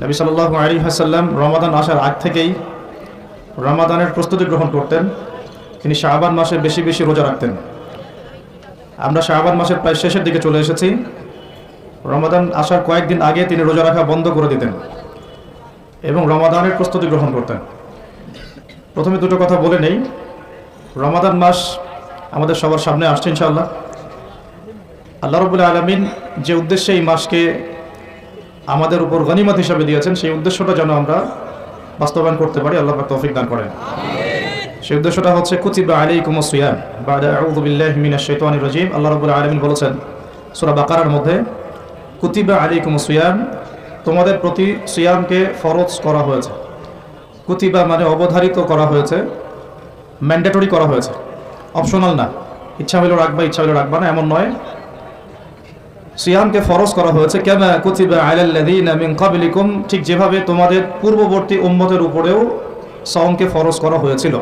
নবী সাল্লাল্লাহু আলাইহি ওয়াসাল্লাম রমাদান আসার আগ থেকেই রমাদানের প্রস্তুতি গ্রহণ করতেন। তিনি শাবান মাসে বেশি বেশি রোজা রাখতেন। আমরা শাবান মাসের প্রায় শেষের দিকে চলে এসেছি। রমাদান আসার কয়েকদিন আগে তিনি রোজা রাখা বন্ধ করে দিতেন এবং রমাদানের প্রস্তুতি গ্রহণ করতেন। প্রথমে দুটো কথা বলে নেই। রমাদান মাস আমাদের সবার সামনে আসছে ইনশাআল্লাহ। আল্লাহ রাব্বুল আলামিন যে উদ্দেশ্যে এই মাসকে আমাদের উপর গনিমত হিসাবে দিয়েছেন, সেই উদ্দেশ্যটা যেন আমরা বাস্তবায়ন করতে পারি, আল্লাহ পাক তৌফিক দান করেন। সেই উদ্দেশ্যটা হচ্ছে কুতিবা আলাইকুমুস সিয়াম বাদা আউযু বিল্লাহি মিনাশ শাইতানির রাজীম। আল্লাহ রাব্বুল আলামিন বলেছেন সূরা বাকারার মধ্যে, কুতিবা আলাইকুমুস সিয়াম, তোমাদের প্রতি সিয়ামকে ফরজ করা হয়েছে। কুতিবা মানে অবধারিত করা হয়েছে, ম্যান্ডেটরি করা হয়েছে, অপশনাল না, ইচ্ছা হইলো রাখবা ইচ্ছা হইলো রাখবা না এমন নয়। সিয়ামকে ফরজ করা হয়েছে কামা কুতিবা আলাল্লাযীনা মিন ক্বাবলিকুম, ঠিক যেভাবে তোমাদের পূর্ববর্তী উম্মতের উপরেও সাওমকে ফরজ করা হয়েছিল।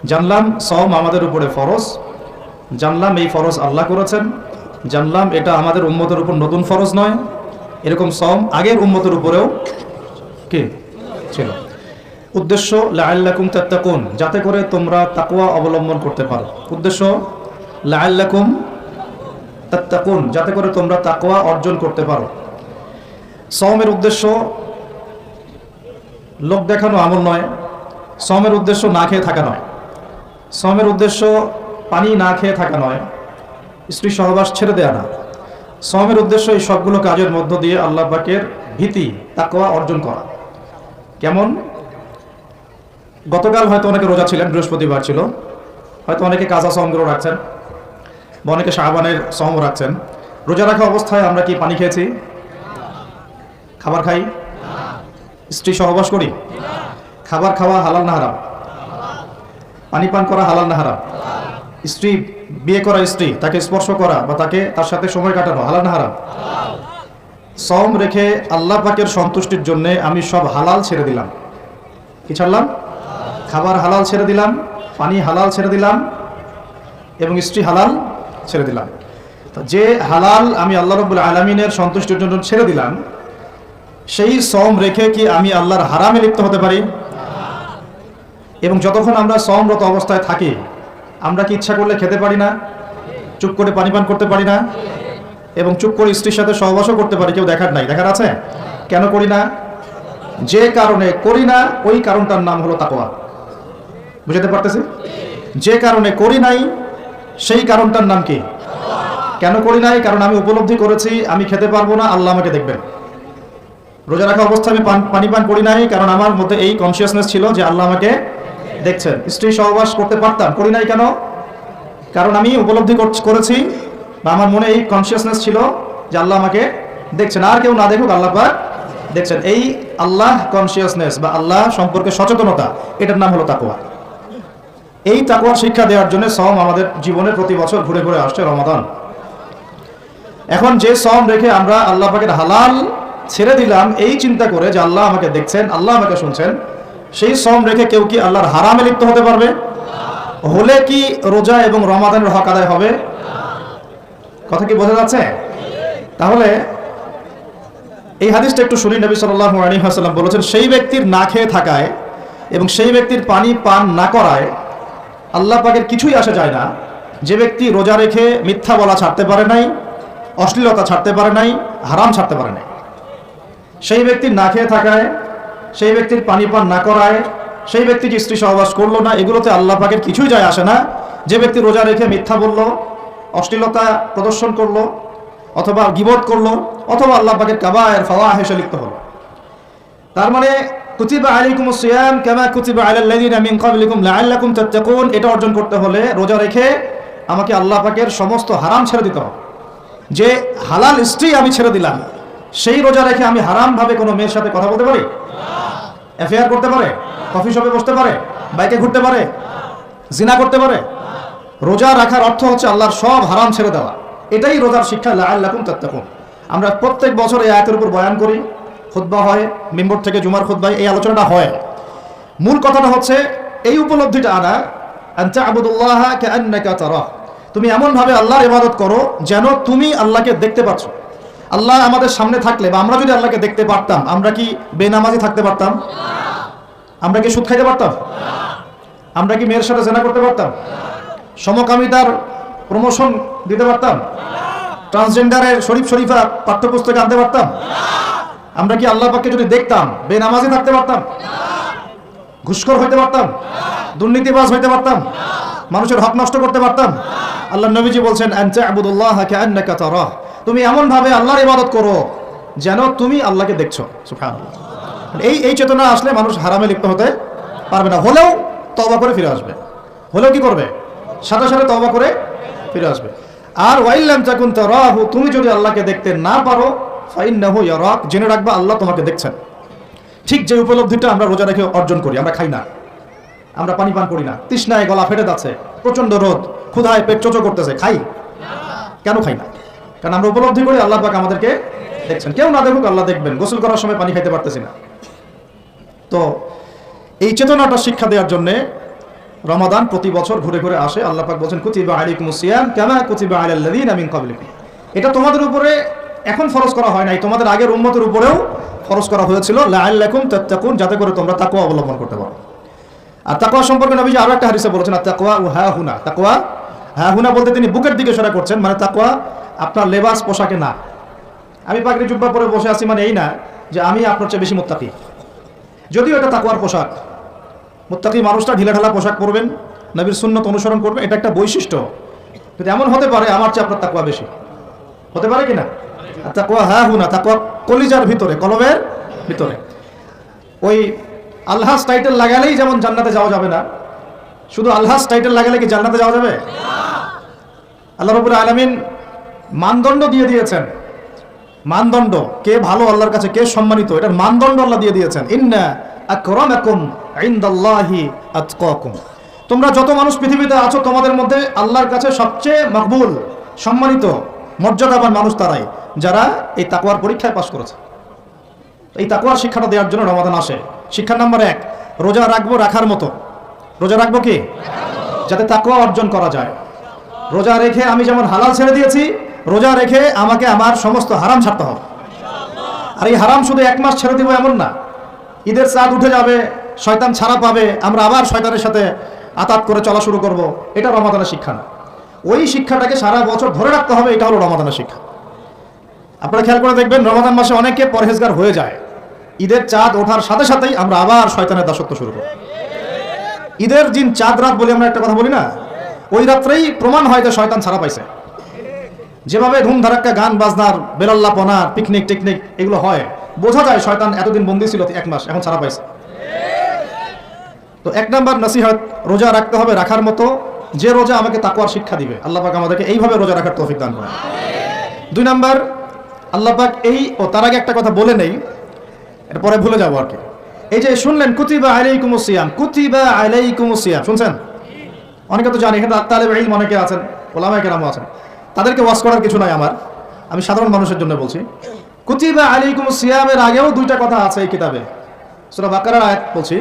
জানলাম সাওম আমাদের উপরে ফরজ, জানলাম এই ফরজ আল্লাহ করেছেন, জানলাম এটা আমাদের উম্মতের উপর নতুন ফরজ নয়। এরকম সাওম আগের উম্মতের উপরেও কি ছিল। উদ্দেশ্য লাআল্লাকুম তাত্তাকুন, যাতে করে তোমরা তাকওয়া অবলম্বন করতে পারো। উদ্দেশ্য লাআল্লাকুম তাত্তাকুন, যাতে করে তোমরা তাকওয়া অর্জন করতে পারো। সাওমের উদ্দেশ্য লোক দেখানো আমল নয়। সাওমের উদ্দেশ্য না খেয়ে থাকা নয়। সাওমের উদ্দেশ্য পানি না খেয়ে থাকা নয়, স্ত্রী সহবাস ছেড়ে দেয়া না। সাওমের উদ্দেশ্য এই সবগুলো কাজের মধ্য দিয়ে আল্লাহ পাকের ভীতি তাকওয়া অর্জন করা। কেমন? গতকাল হয়তো অনেকে রোজা ছিলেন, বৃহস্পতিবার ছিল, হয়তো অনেকে কাজা সাওমগুলো রাখছেন বা অনেকে শাবানের সাওম রাখছেন। রোজা রাখা অবস্থায় আমরা কি পানি খেয়েছি? খাবার খাই? স্ত্রী সহবাস করি? খাবার খাওয়া হালাল না হারাম? পানি পান করা হালাল না হারাম? স্ত্রী বিয়ে করা স্ত্রী তাকে স্পর্শ করা বা তার সাথে সময় কাটানো হালাল না হারাম? সাওম রেখে আল্লাহ পাকের সন্তুষ্টির জন্য আমি সব হালাল ছেড়ে দিলাম। কি ছাড়লাম? খাবার হালাল ছেড়ে দিলাম, পানি হালাল ছেড়ে দিলাম এবং স্ত্রী হালাল ছেড়ে দিলাম। তো যে হালাল আমি আল্লাহ রাব্বুল আলামিনের সন্তুষ্টির জন্য ছেড়ে দিলাম, সেই সাওম রেখে কি আমি আল্লাহর হারামে লিপ্ত হতে পারি? এবং যতক্ষণ আমরা সাওমরত অবস্থায় থাকি, আমরা কি ইচ্ছা করলে খেতে পারি না? চুপ করে পানি পান করতে পারি না? এবং চুপ করে স্ত্রীর সাথে সহবাসও করতে পারি, কেউ দেখার নাই? দেখার আছে? কেন করি না? যে কারণে করি না ওই কারণটার নাম হলো তাকওয়া। বুঝতে পারতেছি? যে কারণে করি নাই সেই কারণটার নাম কি? কেন করি নাই? কারণ আমি উপলব্ধি করেছি আমি খেতে পারবো না, আল্লাহ আমাকে দেখবেন। রোজা রাখা অবস্থায় আমি পানি পান করি নাই, কারণ আমার মধ্যে এই কনসিয়াসনেস ছিল যে আল্লাহ আমাকে দেখছেন। স্ত্রী সহবাস করতে পারতাম, করি নাই কেন? কারণ আমি উপলব্ধি করেছি বা আমার মনে এই কনসিয়াসনেস ছিল যে আল্লাহ আমাকে দেখছেন, আর কেউ না দেখুক আল্লাহ পাক দেখছেন। এই আল্লাহ কনসিয়াসনেস বা আল্লাহ সম্পর্কে সচেতনতা, এটার নাম হলো তাকওয়া। এই তাকওয়ার শিক্ষা দেওয়ার জন্য সাওম আমাদের জীবনে প্রতি বছর ঘুরে ঘুরে আসছে রমাদান। এখন যে সাওম রেখে আমরা আল্লাহ পাকের হালাল ছেড়ে দিলাম এই চিন্তা করে যে আল্লাহ আমাকে দেখছেন, আল্লাহ আমাকে শুনছেন, সেই সাওম রেখে কেউ কি আল্লাহর হারামে লিপ্ত হতে পারবে? হলে কি রোজা এবং রমাদানের হক আদায় হবে? কথা কি বোঝা যাচ্ছে? তাহলে এই হাদিসটা একটু শুনি। নবী সাল্লাল্লাহু আলাইহি ওয়াসাল্লাম বলেছেন, সেই ব্যক্তির না খেয়ে থাকায় এবং সেই ব্যক্তির পানি পান না করায় আল্লাহ পাকের কিছুই আসে যায় না। যে ব্যক্তি রোজা রেখে মিথ্যা বলা ছাড়তে পারে নাই, অশ্লীলতা ছাড়তে পারে নাই, হারাম ছাড়তে পারে নাই, সেই ব্যক্তির না খেয়ে থাকায়, সেই ব্যক্তির পানি পান না করায়, সেই ব্যক্তি যে স্ত্রী সহবাস করলো না, এগুলোতে আল্লাহ পাকের কিছুই যায় আসে না। যে ব্যক্তি রোজা রেখে মিথ্যা বলল, অশ্লীলতা প্রদর্শন করলো, অথবা গীবত করলো, অথবা আল্লাহ পাকের কাবায়ের ফাওয়াহিশে লিপ্ত হলো, তার মানে কুতিবা আলাইকুমুস সিয়াম কামা কুতিবা আলাল্লাযীনা মিন ক্বাবলিকুম লাআল্লাকুম তাত্তাকুন, এটা অর্জন করতে হলে রোজা রেখে আমাকে আল্লাহ পাকের সমস্ত হারাম ছেড়ে দিতে হবে। যে হালাল স্ত্রী আমি ছেড়ে দিলাম, সেই রোজা রেখে আমি হারাম ভাবে কোনো মেয়ের সাথে কথা বলতে পারি? অ্যাফেয়ার করতে পারে? কফি শপে বসতে পারে? বাইকে ঘুরতে পারে? জিনা করতে পারে? রোজা রাখার অর্থ হচ্ছে আল্লাহর সব হারাম ছেড়ে দেওয়া। এটাই রোজার শিক্ষা, লাআল্লাকুম তাত্তাকুন। আমরা প্রত্যেক বছর এই আয়াতের উপর বয়ান করি, খুতবা হয়, মিম্বর থেকে জুমার খুতবায় এই আলোচনাটা হয়। মূল কথাটা হচ্ছে এই উপলব্ধিটা আনা, আন তা'বুদুল্লাহা কাআন্নাকা তারাহ, তুমি এমন ভাবে আল্লাহর ইবাদত করো যেন তুমি আল্লাহকে দেখতে পাচ্ছ। আল্লাহ আমাদের সামনে থাকলে বা আমরা যদি আল্লাহকে দেখতে পারতাম, আমরা কি বেনামাজি থাকতে পারতাম? আমরা কি সুদ খাইতে পারতাম? আমরা কি মেয়ের সাথে জেনা করতে পারতাম? সমকামিতার প্রমোশন দিতে পারতাম? ট্রান্সজেন্ডারের শরীফ শরীফা পাঠ্যপুস্তকে আনতে পারতাম? আমরা কি আল্লাহ পাককে যদি দেখতাম বেনামাজি থাকতে পারতাম? ঘুষখোর হইতে পারতাম? দুর্নীতিবাজ হইতে পারতাম? মানুষের হক নষ্ট করতে পারতাম? আল্লাহ নবীজি বলছেন আনতা আবুদুল্লাহ কাআন্নাকা তারাহ, তুমি এমন ভাবে আল্লাহর ইবাদত করো যেন তুমি আল্লাহকে দেখছো। সুবহানাল্লাহ। এই চেতনা আসলে মানুষ হারামে লিপ্ত হতে পারবে না, হলেও তওবা করে ফিরে আসবে। হলেও কি করবে? সাথে সাথে তওবা করে ফিরে আসবে। আর ওয়াইল্লাম তাকুন তারাহু, তুমি যদি আল্লাহকে দেখতে না পারো ফাইন্নাহু ইয়ারাক, জেনে রাখবা আল্লাহ তোমাকে দেখছেন। ঠিক যে উপলব্ধিটা আমরা রোজা রেখে অর্জন করি, আমরা খাই না, আমরা পানি পান করি না, তৃষ্ণায় গলা ফেটে যাচ্ছে, প্রচন্ড রোদ, ক্ষুধায় পেট চোচো করতেছে, খাই কেন? খাই না কারণ আমরা উপলব্ধি করি আল্লাহ পাক আমাদেরকে দেখছেন। কেউ না দেখুক আল্লাহ দেখবেন। গোসল করার সময় পানি খাইতে পারতেছি না, তো এই চেতনাটা শিক্ষা দেওয়ার জন্য রমাদান প্রতি বছর ঘুরে ঘুরে আসে। আল্লাহ পাক বলেন কুতিবা আলাইকুমুস সিয়াম কামা কুতিবা আলাল লাযিনা মিন ক্বাবলিকুম, এটা তোমাদের উপরে এখন ফরজ করা হয় নাই, তোমাদের আগের উম্মতের উপরেও ফরজ করা হয়েছিল লাআল্লাকুম তাত্তাকুন, যাতে করে তোমরা তাকওয়া অবলম্বন করতে পারো। আর তাকওয়া সম্পর্কে নবীজি আরো একটা হাদিসে বলেছেন তাকওয়া হাহুনা, তাকওয়া হাহুনা বলতে তিনি বুকের দিকে ইশারা করছেন, মানে তাকওয়া আপনার লেবাস পোশাকে না। আমি পাগড়ি জুব্বা পরে বসে আছি মানে এই না যে আমি আপনার চেয়ে বেশি মুত্তাকি, যদিও এটা তাকওয়ার পোশাক। মুত্তাকি মানুষটা ঢিলাঢালা পোশাক পরবেন, নবীর সুন্নত অনুসরণ করবেন, এটা একটা বৈশিষ্ট্য। কিন্তু এমন হতে পারে আমার চেয়ে আপনার তাকওয়া বেশি, হতে পারে কিনা? তাকওয়া হাহুনা, তাকওয়া কলিজার ভিতরে, কলবের ভিতরে। ওই আল্লাহস টাইটেল লাগালেই যেমন জান্নাতে যাওয়া যাবে না, শুধু আল্লাহস টাইটেল লাগালে কি জান্নাতে যাওয়া যাবে? আল্লাহ রাব্বুল আলামিন মানদণ্ড দিয়ে দিয়েছেন, মানদণ্ড কে ভালো আল্লাহর কাছে, কে সম্মানিত, এটার মানদণ্ড আল্লাহ দিয়ে দিয়েছেন। ইন্না আকরামাকুম ইনদাল্লাহি আতকাকুম, তোমরা যত মানুষ পৃথিবীতে আছো তোমাদের মধ্যে আল্লাহর কাছে সবচেয়ে মকবুল, সম্মানিত, মর্যাদাবান মানুষ তারাই যারা এই তাকওয়ার পরীক্ষায় পাশ করেছে। এই তাকওয়ার শিক্ষাটা দেওয়ার জন্য রমাদান আসে। শিক্ষা নাম্বার 1, রোজা রাখবো রাখার মতো। রোজা রাখবো কি? যাতে তাকওয়া অর্জন করা যায়। রোজা রেখে আমি যেমন হালাল ছেড়ে দিয়েছি, রোজা রেখে আমাকে আমার সমস্ত হারাম ছাড়তে হবে। আর এই হারাম শুধু 1 মাস ছেড়ে দিব এমন না, ঈদের চাঁদ উঠে যাবে, শয়তান ছাড়া পাবে, আমরা আবার শয়তানের সাথে আতাত করে চলা শুরু করব, এটা রমাদানের শিক্ষা না। ওই শিক্ষাটাকে সারা বছর ধরে রাখতে হবে, এটা হলো রমাদানের শিক্ষা। আপনারা খেয়াল করে দেখবেন রমাদান মাসে অনেকে পরহেজগার হয়ে যায়, ঈদের চাঁদ ওঠার সাথে সাথেই আমরা আবার শয়তানের দাসত্ব শুরু করি। ঈদের দিন চাঁদ রাত বলে আমরা একটা কথা বলি না, ওই রাত্রেই প্রমাণ হয় যে শয়তান ছাড়া পাইছে। যেভাবে ধুমধারাক্কা গান বাজনার, বেলাল্লাপনা, পিকনিক টিকনিক এগুলো হয়, বোঝা যায় শয়তান এতদিন বন্দী ছিল 1 মাস, এখন ছাড়া পাইছে। তো 1 নাম্বার নসিহত, রোজা রাখতে হবে রাখার মতো, যে রোজা আমাকে তাকওয়ার শিক্ষা দিবে। আল্লাহ পাক আমাদেরকে এইভাবে রোজা রাখার তৌফিক দান করেন। 2 নাম্বার, আল্লাহ পাক তার আগে একটা কথা বলে নেই, এরপরে ভুলে যাবো আর কি। এই যে শুনলেন কুতিবা আলাইকুমুস সিয়াম, কুতিবা আলাইকুমুস সিয়াম, শুনছেন? অনেকে তো জানি, এখানে তালেবে ইলম অনেকে আছেন, ওলামায়ে কেরাম আছেন, তাদেরকে ওয়াজ করার কিছু নাই আমার, আমি সাধারণ মানুষের জন্য বলছি। কুতিবা আলাইকুমুস সিয়ামের আগেও 2টা কথা আছে এই কিতাবে। সূরা বাকারার আয়াত বলছি,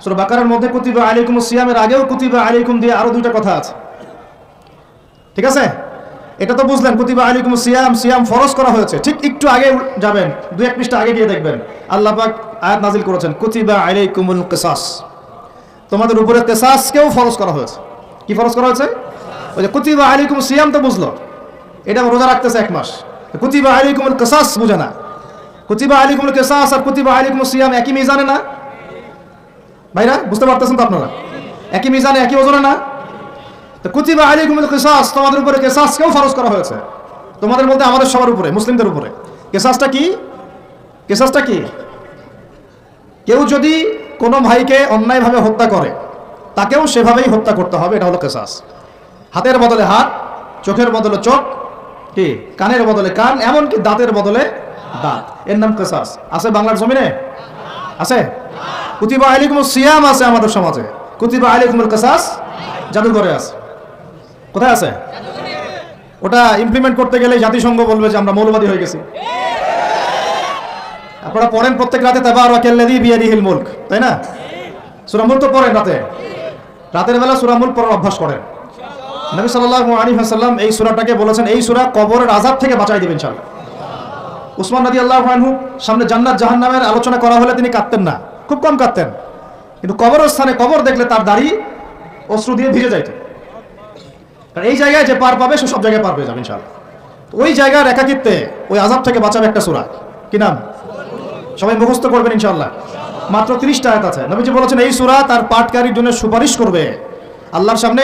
সূরা বাকারার মধ্যে কুতিবা আলাইকুমুস সিয়ামের আগেও কুতিবা আলাইকুম দিয়ে আরো 2টা কথা আছে, ঠিক আছে? এটা তো বুঝলেন কুতিবা আলাইকুমুস সিয়াম, সিয়াম ফরজ করা হয়েছে। ঠিক একটু আগে যাবেন, 2-1 পৃষ্ঠা আগে গিয়ে দেখবেন আল্লাহ পাক আয়াত নাজিল করেছেন কুতিবা আলাইকুমুল কিসাস, তোমাদের উপরে কিসাসকেও ফরজ করা হয়েছে। কি ফরজ করা হয়েছে? ওই যে কুতিবা আলাইকুমুস সিয়াম তো বুঝলো, এটা রোজা রাখতেছে 1 মাস। কুতিবা আলাইকুমুল কিসাস বুঝে না। কুতিবা আলাইকুমুল কিসাস আর কুতিবা আলাইকুমুস সিয়াম একই মিজানে না ভাইরা? বুঝতে পারতেছেন তো আপনারা? একই মিজানে, একই ওজনে না? তো কুতিবা আলাইকুমুল কিসাস, তোমাদের উপরে কিসাসকেও ফরজ করা হয়েছে। তোমাদের বলতে আমাদের সবার উপরে, মুসলিমদের উপরে। কিসাসটা কি? কিসাসটা কি? কেউ যদি কোনো ভাইকে অন্যায়ভাবে হত্যা করে, তাকেও সেভাবেই হত্যা করতে হবে, এটা হলো কিসাস। হাতের বদলে হাত, চোখের বদলে চোখ, কি কানের বদলে কান, এমনকি দাঁতের বদলে দাঁত, এর নাম কিসাস। আছে বাংলার জমিনে? আছে? কুতিবা আলাইকুমুস সিয়াম আছে আমাদের সমাজে, কুতিবা আলাইকুমুল কিসাস জাদুঘরে আছে। কোথায় আছে? ওটা ইমপ্লিমেন্ট করতে গেলে জাতিসংঘ বলবে যে আমরা মৌলবাদী হয়ে গেছি। আপনারা পড়েন প্রত্যেক রাতে তাবারাকাল্লাযী বিয়াদিহিল মুলক, তাই না? সূরা মুলক তো পড়েন রাতে, রাতের বেলা সূরা মুলক পড়ার অভ্যাস করেন। নবী সাল্লাল্লাহু আলাইহি ওয়াসাল্লাম এই সূরাটাকে বলেছেন এই সূরা কবরের আযাব থেকে বাঁচায় দিবে ইনশাআল্লাহ। উসমান রাদিয়াল্লাহু আনহু সামনে জান্নাত জাহান্নামের আলোচনা করা হলে তিনি কাঁদতেন না, খুব কম কাঁদতেন, কিন্তু কবরস্থানে কবর দেখলে তার দাড়ি অশ্রু দিয়ে ভিজে যাইত। কারণ এই জায়গায় যে পার পাবে সে সব জায়গায় পার পেয়ে যাবে ইনশাআল্লাহ। ওই জায়গার একাকিত্বে ওই আযাব থেকে বাঁচাবে একটা সূরা, কি নাম? সবাই মুখস্থ করবেন ইনশাআল্লাহ। মাত্র 30টা আয়াত আছে। নবীজি বলেছেন এই সূরা তার পাঠকারীর জন্য সুপারিশ করবে আল্লাহর সামনে,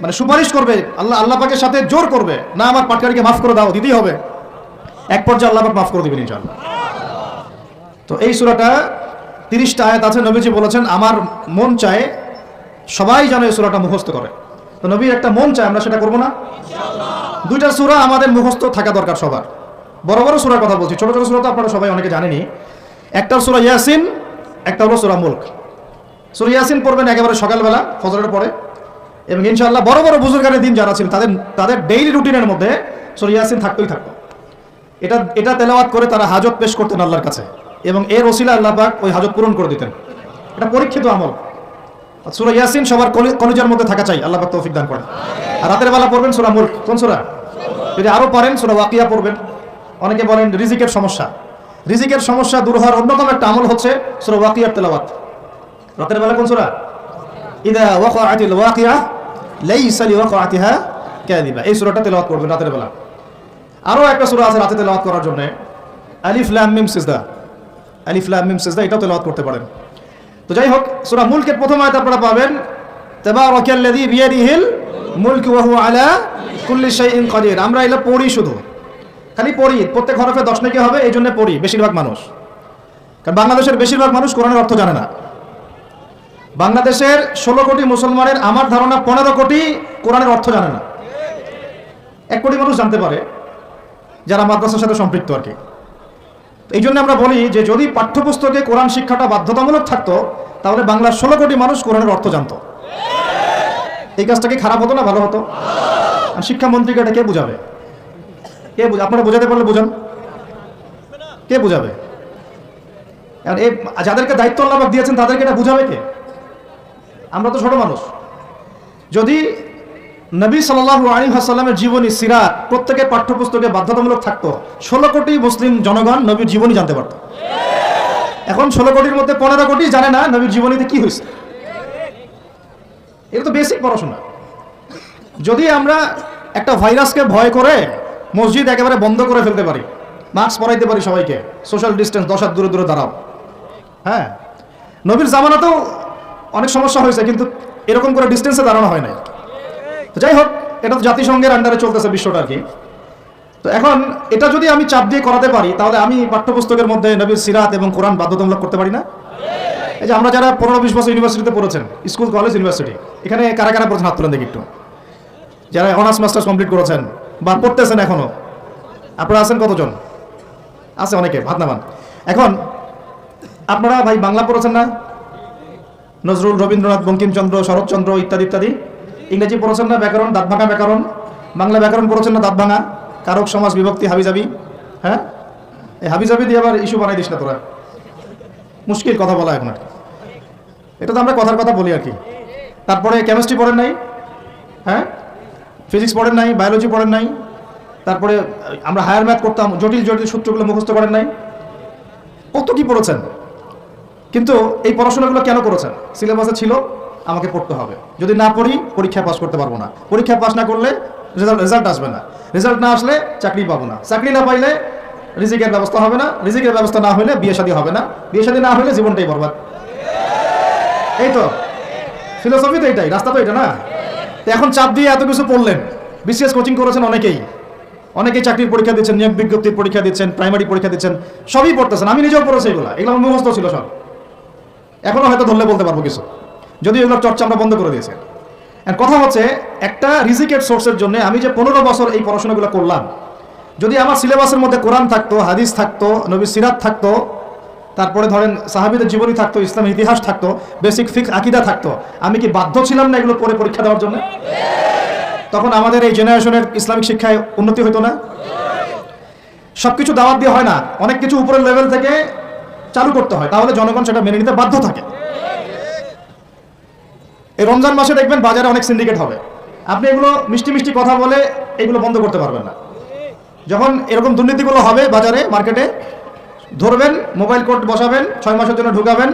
মানে সুপারিশ করবে আল্লাহ পাকের সাথে জোর করবে, না আমার পাঠকারীকে মাফ করে দাও, দিতেই হবে। এক পর্যায়ে আল্লাহ পাক মাফ করে দিবেন ইনশাআল্লাহ। তো এই সূরাটা 30টা আয়াত আছে। নবীজি বলেছেন আমার মন চায় সবাই যেন এই সূরাটা মুখস্থ করে। তো নবীর একটা মন চায়, আমরা সেটা করবো না ইনশাআল্লাহ। দুইটা সূরা আমাদের মুখস্থ থাকা দরকার সবার। বড় বড় সূরার কথা বলছি, ছোট ছোট সূরা তো আপনারা সবাই অনেকে জানেনই। একটা সূরা ইয়াসিন, একটা হলো সূরা মুলক। সূরা ইয়াসিন পড়বেন একেবারে সকালবেলা ফজরের পরে, এবং ইনশাআল্লাহ বড় বড় বুজুর্গানের দিন যারা ছিলেন তাদের ডেইলি রুটিনের মধ্যে সূরা ইয়াসিন থাকতেই থাকতো। এটা তেলাওয়াত করে তারা হাজত পেশ করতেন আল্লাহর কাছে, এবং এর ওসিলা আল্লাহ পাক ওই হাজত পূরণ করে দিতেন। এটা পরীক্ষিত আমল। সূরা ইয়াসিন সবার কলিজার মধ্যে থাকা চাই, আল্লাহ পাক তৌফিক দান করেন। আর রাতের বেলা পড়বেন সূরা মুলক। কোন সূরা? যদি আরো পারেন সূরা ওয়াকিয়া পড়বেন। অনেকে বলেন রিজিকের সমস্যা, রিজিকের সমস্যা দূর হওয়ার অন্যতম একটা আমল হচ্ছে সূরা ওয়াকিয়ার তেলাওয়াত। রাতের বেলা কোন সূরা? ইযা ওয়াকাআতিল ওয়াকিয়া লাইসা লিওয়াকাআতিহা কাযিবা, এই সূরাটা তেলাওয়াত করবেন রাতের বেলা। আরো একটা সূরা আছে রাতে তেলাওয়াত করার জন্য, আলিফ লাম মিম সিজদা। আলিফ লাম মিম সিজদা এটাও তেলাওয়াত করতে পারেন। তো যাই হোক, সূরা মুলকের প্রথম আয়াত আপনারা পাবেন তাবারাকাল্লাযী বিয়াদিহিল মুলকু ওয়া হুয়া আলা কুল্লি শাইইন কাদির। আমরা এটা পড়ি, শুধু খালি পড়ি, প্রত্যেক হরফে 10 নেকি হবে, এই জন্য পড়ি বেশিরভাগ মানুষ। কারণ বাংলাদেশের বেশিরভাগ মানুষ কোরআনের অর্থ জানে না। বাংলাদেশের 16 কোটি মুসলমানের আমার ধারণা 15 কোটি কোরআনের অর্থ জানে না। 1 কোটি মানুষ জানতে পারে যারা মাদ্রাসার সাথে সম্পৃক্ত আর কি। এই জন্য আমরা বলি যে যদি পাঠ্যপুস্তকে কোরআন শিক্ষাটা বাধ্যতামূলক থাকতো তাহলে বাংলার 16 কোটি মানুষ কোরআনের অর্থ জানতো। এই কাজটা কি খারাপ হতো না ভালো হতো? আর শিক্ষামন্ত্রীকে এটা কে বুঝাবে? আপনারা বোঝাতে পারলে বোঝান, কে বুঝাবে? আর এই যাদেরকে দায়িত্ব আল্লাহ পাক দিয়েছেন তাদেরকে এটা বুঝাবে কে? আমরা তো ছোট মানুষ। যদি নবী সাল্লাল্লাহু আলাইহি ওয়াসাল্লামের জীবনী সিরাত প্রত্যেকের পাঠ্যপুস্তকে বাধ্যতামূলক থাকতো, 16 কোটি মুসলিম জনগণ নবীর জীবনী জানতে পারত। এখন 16 কোটির মধ্যে 15 কোটি জানে না নবীর জীবনীতে কি হয়েছে। এটা তো বেসিক পড়াশোনা। যদি আমরা একটা ভাইরাসকে ভয় করে মসজিদ একেবারে বন্ধ করে ফেলতে পারি, মাস্ক পরাইতে পারি সবাইকে, সোশ্যাল ডিস্টেন্স 10 হাত দূরে দূরে দাঁড়াও, হ্যাঁ, নবীর জামানাতেও অনেক সমস্যা হয়েছে, কিন্তু এরকম করে ডিস্টেন্সে দাঁড়ানো হয় নাই। তো যাই হোক, এটা তো জাতিসংঘের আন্ডারে চলতেছে বিশ্বটা আর কি। তো এখন এটা যদি আমি চাপ দিয়ে করাতে পারি তাহলে আমি পাঠ্যপুস্তকের মধ্যে নবীর সিরাত এবং কোরআন বাধ্যতামূলক করতে পারি না? এই যে আমরা যারা 15-20 বছর ইউনিভার্সিটিতে পড়েছেন, স্কুল কলেজ ইউনিভার্সিটি, এখানে কারা কারা পড়েছেন হাত তুলেন দেখি একটু। যারা অনার্স মাস্টার্স কমপ্লিট করেছেন বা পড়তেছেন এখনো, আপনারা আছেন কতজন? আছে অনেকে, হাত নামান। এখন আপনারা ভাই বাংলা পড়েছেন না? নজরুল, রবীন্দ্রনাথ, বঙ্কিমচন্দ্র, শরৎচন্দ্র ইত্যাদি ইত্যাদি। ইংরেজি পড়েছেন না? ব্যাকরণ, দাঁত ভাঙা ব্যাকরণ। বাংলা ব্যাকরণ পড়েছেন না? দাঁত ভাঙা, কারক, সমাস, বিভক্তি, হাবিজাবি। হ্যাঁ, এই হাবিজাবি দিয়ে আবার ইস্যু বানাই দিস না তোরা, মুশকিল কথা বলা এখন আর কি। এটা তো আমরা কথার কথা বলি আর কি। তারপরে কেমিস্ট্রি পড়েন নাই? হ্যাঁ, ফিজিক্স পড়েন নাই? বায়োলজি পড়েন নাই? তারপরে আমরা হায়ার ম্যাথ করতাম, জটিল জটিল সূত্রগুলো মুখস্থ করেন নাই? কত কি পড়েছেন, কিন্তু এই পড়াশোনাগুলো কেন করেছেন? সিলেবাসে ছিল আমাকে পড়তে হবে, যদি না পড়ি পরীক্ষায় পাস করতে পারবো না, পরীক্ষায় পাস না করলে রেজাল্ট আসবে না, রেজাল্ট না আসলে চাকরি পাবো না, চাকরি না পাইলে রিজিকের ব্যবস্থা হবে না, রিজিকের ব্যবস্থা না হলে বিয়ে শাদী হবে না, বিয়ে শাদী না হলে জীবনটাই বরবাদ। এই তো ফিলোসফি, তো এটাই রাস্তা, তো এটা না। তো এখন চাপ দিয়ে এত কিছু পড়লেন, বিসিএস কোচিং করেছেন অনেকেই চাকরির পরীক্ষা দিচ্ছেন, নিয়োগ বিজ্ঞপ্তির পরীক্ষা দিচ্ছেন, প্রাইমারি পরীক্ষা দিচ্ছেন, সবই পড়তেছেন। আমি নিজেও পড়েছি এগুলো মুখস্থ ছিল সব, এখনো হয়তো ধরলে বলতে পারবো কিছু, যদিও এগুলোর চর্চা আমরা বন্ধ করে দিয়েছি। কথা হচ্ছে একটা রিজিকের সোর্সের জন্য আমি যে 15 বছর এই পড়াশোনাগুলো করলাম, যদি আমার সিলেবাসের মধ্যে কোরআন থাকতো, হাদিস থাকতো, নবীর সিরাত থাকতো, তারপরে ধরেন সাহাবীদের জীবনী থাকতো, ইসলামের ইতিহাস থাকতো, বেসিক ফিকহ আকীদা থাকতো, আমি কি বাধ্য ছিলাম না এগুলো পড়ে পরীক্ষা দেওয়ার জন্য? তখন আমাদের এই জেনারেশনের ইসলামিক শিক্ষায় উন্নতি হতো না? সবকিছু দাওয়াত দিয়ে হয় না, অনেক কিছু উপরের লেভেল থেকে চালু করতে হয়, তাহলে জনগণ সেটা মেনে নিতে বাধ্য থাকে। এই রমজান মাসে দেখবেন বাজারে অনেক সিন্ডিকেট হবে, আপনি এগুলো মিষ্টি মিষ্টি কথা বলে এগুলো বন্ধ করতে পারবেন না। যখন এরকম দুর্নীতিগুলো হবে বাজারে মার্কেটে, ধরবেন, মোবাইল কোড বসাবেন, 6 মাসের জন্য ঢুকাবেন,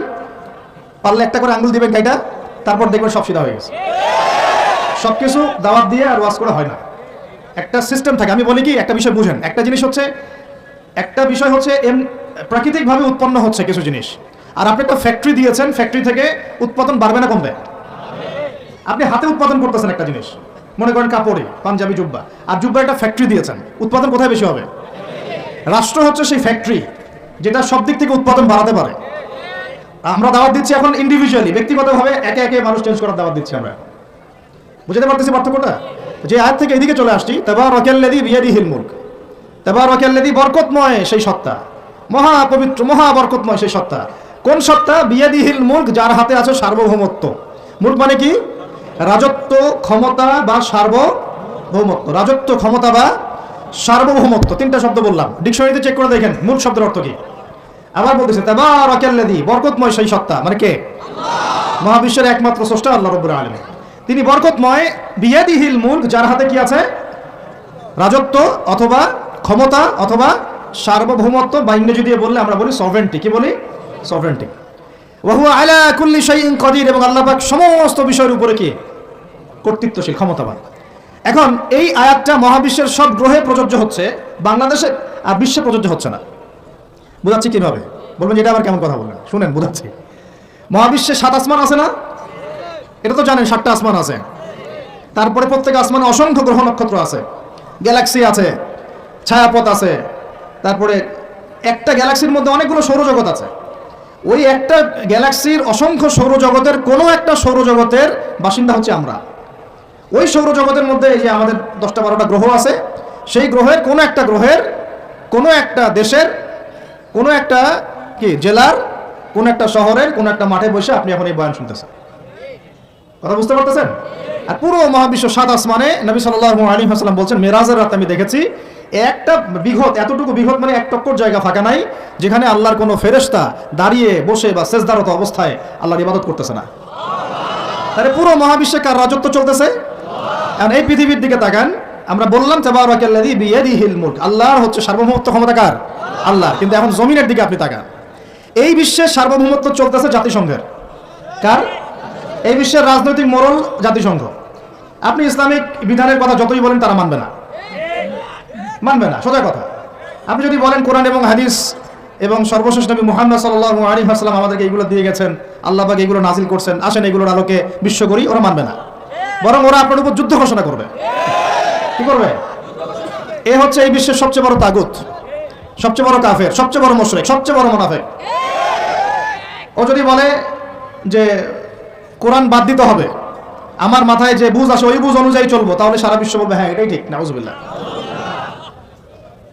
পারলে একটা করে আঙ্গুল দিবেন গাইটা, তারপর দেখবেন সব সিধা হয়ে গেছে। সব কিছু দাওয়াত দিয়ে আর ওয়াজ করা হয় না, একটা সিস্টেম থাকে। আমি বলি কি, একটা বিষয় বুঝেন, একটা বিষয় হচ্ছে প্রাকৃতিকভাবে উৎপন্ন হচ্ছে কিছু জিনিস, আর আপনি একটা ফ্যাক্টরি দিয়েছেন, ফ্যাক্টরি থেকে উৎপাদন বাড়বে না কমবে? আপনি হাতে উৎপাদন করতেছেন একটা জিনিস, মনে করেন কাপড়ে পাঞ্জাবি জুব্বা, আর জুব্বা একটা ফ্যাক্টরি দিয়েছেন, উৎপাদন কোথায় বেশি হবে? রাষ্ট্র হচ্ছে সেই ফ্যাক্টরি যেটা সব দিক থেকে উৎপাদন বাড়াতে পারে। আমরা দাওয়াত দিচ্ছি এখন ইন্ডিভিজুয়ালি, ব্যক্তিগতভাবে একে একে মানুষ চেঞ্জ করার দাওয়াত দিচ্ছি আমরা। বুঝতে পারতেছি পার্থক্যটা? যে আয়াত থেকে এদিকে চলে আসছি, তাবারাকাল্লাযী বিয়াদিহিল মুলক, তাবারাকাল্লাযী বরকতময় সেই সত্তা, মহাপবিত্র মহাবরকতময় সেই সত্তা। কোন সত্তা? বিয়াদিহিল মুলক, যার হাতে আছে সার্বভৌমত্ব। মুলক মানে কি? রাজত্ব, ক্ষমতা বা সার্বভৌমত্ব। রাজত্ব, ক্ষমতা বা সার্বভৌমত্ব, তিনটা শব্দ বললাম। ডিকশনারিতে চেক করে দেখেন মূল শব্দের অর্থ কি। আবার বলতেছে তাবারাকাল্লাযী, বরকতময় সেই সত্তা, মানে কে? মহাবিশ্বের একমাত্র স্রষ্টা আল্লাহ রাব্বুল আলামিন, তিনি বরকতময়। বিয়াদিহিল মুলক, যার হাতে কি আছে? রাজত্ব অথবা ক্ষমতা অথবা সার্বভৌমত্ব, বা ইংরেজি দিয়ে বললে আমরা বলি সভরেন্টি। কি বলি? সভরেন্টি। ওয়া হুয়া আলা কুল্লি শাইইন কাদির, এবং আল্লাহ পাক সমস্ত বিষয়ের উপরে কি? কর্তৃত্বশীল, ক্ষমতাবান। এখন এই আয়াতটা মহাবিশ্বের সব গ্রহে প্রযোজ্য হচ্ছে, বাংলাদেশে আর বিশ্বে প্রযোজ্য হচ্ছে না। বুঝাচ্ছি কিভাবে? বলবেন এটা আবার কেমন কথা বললেন? শুনেন, বুঝাচ্ছি। মহাবিশ্বে 7 আসমান আছে না? এটা তো জানেন, 7টা আসমান আছে। তারপরে প্রত্যেক আসমানে অসংখ্য গ্রহ নক্ষত্র আছে, গ্যালাক্সি আছে, ছায়াপথ আছে। তারপরে একটা গ্যালাক্সির মধ্যে অনেকগুলো সৌরজগৎ আছে। ওই একটা গ্যালাক্সির অসংখ্য সৌরজগতের কোনো একটা সৌরজগতের বাসিন্দা হচ্ছে আমরা। ওই সৌরজগতের মধ্যে এই যে আমাদের 10টা-12টা গ্রহ আছে, সেই গ্রহের কোনো একটা গ্রহের, কোনো একটা দেশের, কোনো একটা কি জেলার, কোনো একটা শহরের, কোনো একটা মাঠে বসে আপনি এখন এই বয়ান শুনতেছেন। কথা বুঝতে পারতেছেন? আর পুরো মহাবিশ্ব 7 আসমানে নবী সাল্লাল্লাহু আলাইহি ওয়াসাল্লাম বলছেন, মেরাজের রাতে আমি দেখেছি একটা বিঘত, এতটুকু বিঘত মানে 1 টক্কর জায়গা ফাঁকা নাই যেখানে আল্লাহর কোনো ফেরেশতা দাঁড়িয়ে বসে বা সেজদারত অবস্থায় আল্লাহর ইবাদত করতেছে না। তাহলে পুরো মহাবিশ্বে কার রাজত্ব চলতেছে? এখন এই পৃথিবীর দিকে তাকান, আমরা বললাম তাবারাকাল্লাযী বিয়াদিহিল মুলক, আল্লাহর হচ্ছে সার্বভৌমত্ব, ক্ষমতা কার? আল্লাহ। কিন্তু এখন জমিনের দিকে আপনি তাকান, এই বিশ্বের সার্বভৌমত্ব চলতেছে জাতিসংঘের। কার? এই বিশ্বের রাজনৈতিক মোড়ল জাতিসংঘ। আপনি ইসলামিক বিধানের কথা যতই বলেন তারা মানবে না, সোজা কথা। আপনি যদি বলেন কোরআন এবং হাদিস এবং সর্বশেষ নবী মুহাম্মদ সাল্লাল্লাহু আলাইহি ওয়াসাল্লাম আমাদেরকে এইগুলো দিয়ে গেছেন, আল্লাহ পাক এইগুলো নাজিল করছেন, আসেন এগুলোর আলোকে বিশ্ব করি, ওরা মানবে না। বরং ওরা আপনার উপর যুদ্ধ ঘোষণা করবে। কি করবে? এ হচ্ছে এই বিশ্বের সবচেয়ে বড় তাগুত, সবচেয়ে বড় কাফের, সবচেয়ে বড় মুশরিক, সবচেয়ে বড় মুনাফিক। ও যদি বলে যে কোরআন বাদ দিতে হবে, আমার মাথায় যে বুঝ আসে ওই বুঝ অনুযায়ী চলবো, তাহলে সারা বিশ্ব বলবে হ্যাঁ এটাই ঠিক। নাউজুবিল্লাহ।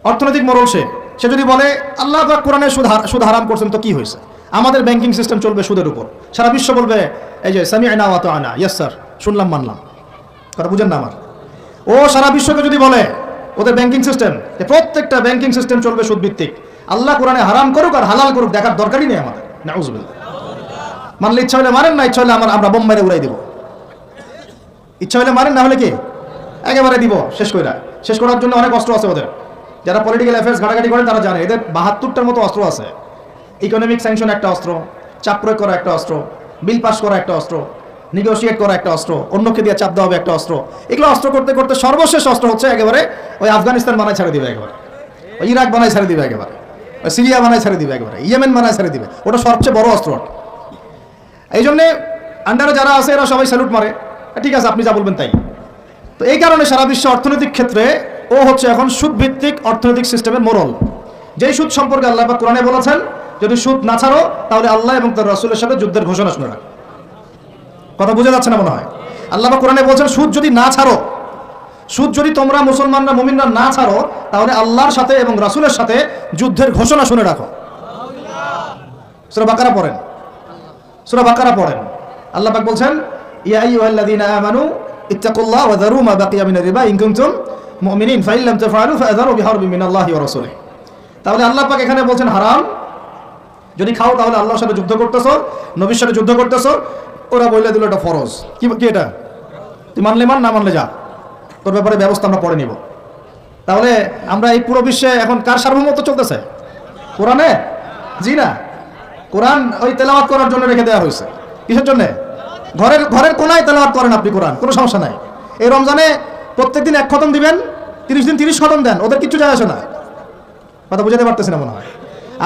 অর্থনৈতিক মোড়ল সে যদি বলে আল্লাহ পাক কোরআনে সুদ হারাম করছেন, তো কি হয়েছে? আমাদের ব্যাংকিং সিস্টেম চলবে সুদের উপর, সারা বিশ্ব বলবে এই যে সামি'না ওয়া আতা'না, ইয়েস স্যার, শুনলাম মানলাম। কথা বুঝেন না আমার? ও সারা বিশ্বকে যদি বলে ওদের ব্যাংকিং সিস্টেম, প্রত্যেকটা ব্যাংকিং সিস্টেম চলবে সুদ ভিত্তিক, আল্লাহ কোরআনে হারাম করুক আর হালাল করুক দেখার দরকারই নেই আমাদের। নাউজুবিল্লাহ। মানলে ইচ্ছা হলে মারেন, না ইচ্ছা হলে আমরা বোম মেরে উড়াই দিব। ইচ্ছা হলে মারেন, না হলে কি একেবারে দিব শেষ করার জন্য অনেক অস্ত্র আছে ওদের। যারা পলিটিক্যাল অ্যাফেয়ার্স ঘাটাঘাটি করেন তারা জানে এদের 72টার মতো অস্ত্র আছে। ইকোনমিক স্যাংশন একটা অস্ত্র, চাপ প্রয়োগ করা একটা অস্ত্র, বিল পাস করা একটা অস্ত্র, নেগোশিয়েট করা একটা অস্ত্র, অন্যকে দিয়ে চাপ দেওয়া হবে একটা অস্ত্র। এগুলো অস্ত্র করতে করতে সর্বশেষ অস্ত্র হচ্ছে একেবারে ওই আফগানিস্তান বানায় ছেড়ে দিবে, একেবারে ওই ইরাক বানায় ছেড়ে দিবে, একেবারে ওই সিরিয়া বানায় ছেড়ে দিবে, একেবারে ইয়েমেন বানায় ছেড়ে দিবে। ওটা সবচেয়ে বড় অস্ত্র। এই জন্যে আন্ডারে যারা আছে এরা সবাই স্যালুট মারে, ঠিক আছে আপনি যা বলবেন তাই। তো এই কারণে সারা বিশ্ব অর্থনৈতিক ক্ষেত্রে ও হচ্ছে এখন সুদ ভিত্তিক অর্থনৈতিক সিস্টেমের মোড়ল। যেই সুদ সম্পর্কে আল্লাহ পাক কোরআনে বলেছেন যদি সুদ না ছাড়ো তাহলে আল্লাহ এবং তার রাসূলের সাথে যুদ্ধের ঘোষণা শুনে রাখ। কথা বুঝে যাচ্ছে না মনে হয়? আল্লাহ পাক কোরআনে বলছেন সুদ যদি না ছাড়ো, সুদ যদি তোমরা মুসলমানরা মুমিনরা না ছাড়ো, তাহলে আল্লাহর সাথে এবং রাসূলের সাথে যুদ্ধের ঘোষণা শুনে রাখো। সূরা বাকারা পড়েন। আল্লাহ পাক বলছেন ইয়া আইয়ুহাল্লাযীনা আমানু ইত্তাকুল্লাহ ওয়া যারু মা বাকিয়া মিনার রিবা ইন কুনতুম মুমিনিন ফাইন লাম তাফআলু ফাআযারু বিহারবিন মিনাল্লাহি ওয়া রাসূলিহি। তাহলে আল্লাহ পাক এখানে বলছেন হারাম যদি খাও তাহলে আল্লাহর সাথে যুদ্ধ করতেছো, নবীর সাথে যুদ্ধ করতেছো। ওরা বলে দিল এটা ফরজ। কি এটা? তুই মানলে মান, না মানলে যা, তোর ব্যাপারে ব্যবস্থা আমরা পরে নিব। তাহলে আমরা এই পুরো বিশ্বে এখন কার সার্বভৌমত্ব চলতেছে? কোরআনে? জি না, কোরআন ওই তেলাওয়াত করার জন্য রেখে দেওয়া হয়েছে। কিসের জন্য? ঘরের কোনায় তেলাওয়াত করেন আপনি কোরআন, কোনো সমস্যা নাই। এই রমজানে প্রত্যেকদিন 1 খতম দিবেন, 30 দিন 30 খতম দেন, ওদের কিছু যায় আসে না। কথা বুঝাতে পারতেছি না মনে হয়।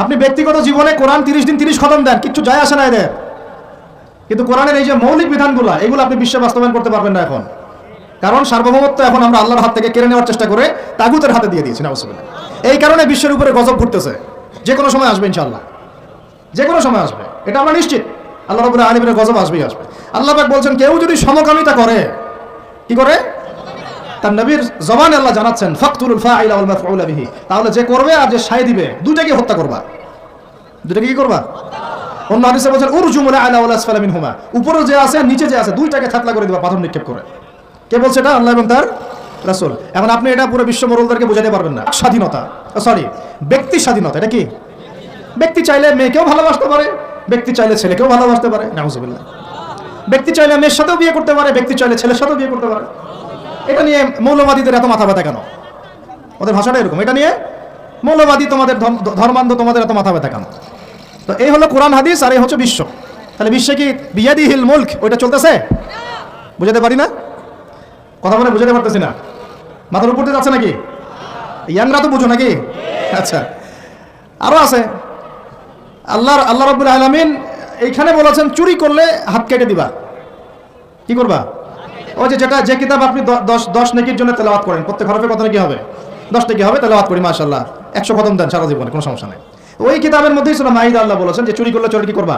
আপনি ব্যক্তিগত জীবনে কোরআন 30 দিন 30 খতম দেন, কিচ্ছু যায় আসে না এদের। কিন্তু কোরআনের এই যে মৌলিক বিধানগুলো, এগুলো আপনি বিশ্বে বাস্তবায়ন করতে পারবেন না এখন। কারণ সার্বভৌমত্ব এখন আমরা আল্লাহর হাত থেকে কেড়ে নেওয়ার চেষ্টা করে তাগুতের হাতে দিয়ে দিয়েছি, নাউজুবিল্লাহ। এই কারণে বিশ্বের উপরে গজব ঘুরতেছে, যে কোনো সময় আসবে ইনশাআল্লাহ, যে কোনো সময় আসবে, এটা আমরা নিশ্চিত। আল্লাহ রাব্বুল আলামিনের গজব আসবেই আসবে। আল্লাহ পাক বলছেন, কেউ যদি সমকামিতা করে, কি করে? তার নবীর জবানে আল্লাহ জানাচ্ছেন, ফাকতুলুল ফাইলা ওয়াল মাফউলা বিহি, তাহলে যে করবে আর যে সায় দিবে, দুইটাকে হত্যা করবা। দুইটাকে কি করবা? অন্য হাদিসে বলছেন, উরজুমুল আলা ওয়াল আসফালা মিনহুমা, উপরে যে আছে নিচে যে আছে দুইটাকে থাতলা করে দিবা, পাথর নিক্ষেপ করে। কে বলছে এটা? আল্লাহ এবং তার রাসূল। এখন আপনি এটা পুরো বিশ্ব মোড়লদেরকে বোঝাতে পারবেন না। স্বাধীনতা, ব্যক্তি স্বাধীনতা। এটা কি? ব্যক্তি চাইলে মেয়েকেও ভালোবাসতে পারে, ব্যক্তি চাইলে ছেলেকেও ভালোবাসতে পারে, নাউজুবিল্লাহ। ব্যক্তি চাইলে মেয়ের সাথেও বিয়ে করতে পারে, ব্যক্তি চাইলে ছেলের সাথেও বিয়ে করতে পারে। এটা নিয়ে মৌলবাদীদের এত মাথা ব্যথা কেন? ওদের ভাষাটা এরকম। এটা নিয়ে মৌলবাদী, তোমাদের ধর্মান্ধ, তোমাদের এত মাথা ব্যথা কেন? তো এই হলো কোরআন হাদিস, আর এই হচ্ছে বিশ্ব। তাহলে বিশ্বে কি বিয়াদিহিল মুলক ওইটা চলতেছে? বুঝাতে পারি না, কথা বলে বুঝাতে পারতেছি না। মাথার উপর দিয়ে যাচ্ছে নাকি? ইয়াংরা তো বুঝো নাকি? আচ্ছা, আরো আছে। আল্লাহ রাব্বুল আলামিন এইখানে বলেছেন, চুরি করলে হাত কেটে দিবা। কি করবা? ওই যে কিতাব আপনি 10 নেকির জন্য তেলাওয়াত করেন, প্রত্যেক হরফে কত নেকি হবে? 10 নেকি হবে। তেলাওয়াত করি মাশাআল্লাহ, 100 খতম দেন সারা জীবনে, কোনো সমস্যা নেই। ওই কিতাবের মধ্যেই সূরা মাইদা আল্লাহ বলেছেন যে চুরি করলে চোর কি করবা।